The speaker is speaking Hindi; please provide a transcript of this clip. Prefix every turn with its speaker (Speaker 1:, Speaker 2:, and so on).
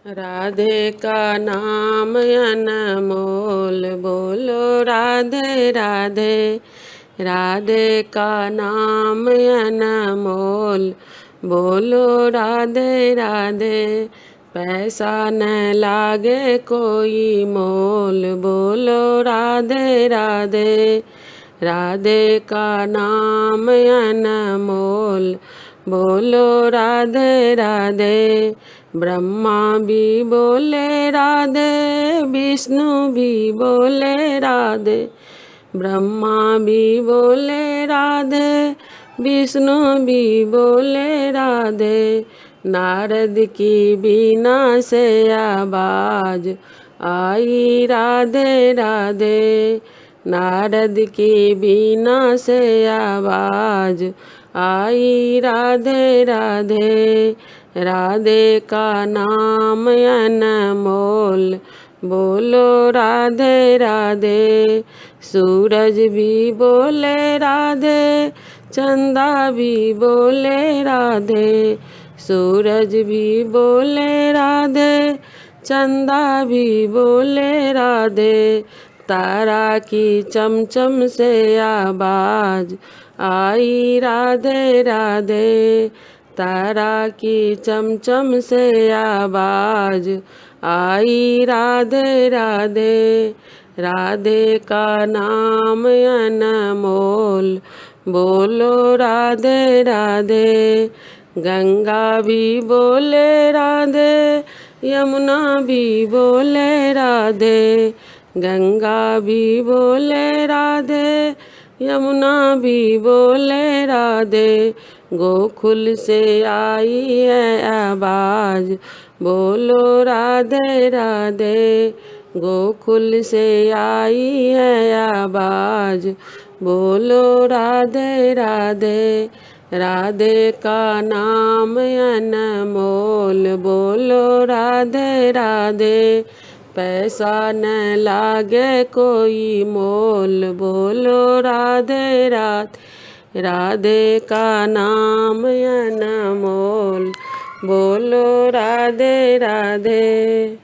Speaker 1: राधे का नाम अनमोल, बोलो राधे राधे। राधे का नाम अनमोल, बोलो राधे राधे। पैसा न लागे कोई मोल, बोलो राधे राधे। राधे का नाम अनमोल, बोलो राधे राधे। ब्रह्मा भी बोले राधे, विष्णु भी बोले राधे। ब्रह्मा भी बोले राधे, विष्णु भी बोले राधे। नारद की बीना से आवाज आई राधे राधे। नारद की बीना से आवाज आई राधे राधे। राधे का नाम अनमोल, बोलो राधे राधे। सूरज भी बोले राधे, चंदा भी बोले राधे। सूरज भी बोले राधे, चंदा भी बोले राधे। तारा की चमचम से आवाज आई राधे राधे। तारा की चमचम से आवाज आई राधे राधे। राधे का नाम अनमोल, बोलो राधे राधे। गंगा भी बोले राधे, यमुना भी बोले राधे। गंगा भी बोले राधे, यमुना भी बोले राधे। गोकुल से आई है आवाज, बोलो राधे राधे। गोकुल से आई है आवाज, बोलो राधे राधे। राधे का नाम अनमोल, बोलो राधे राधे। पैसा न लागे कोई मोल, बोलो राधे राधे। राधे का नाम अनमोल, बोलो राधे राधे।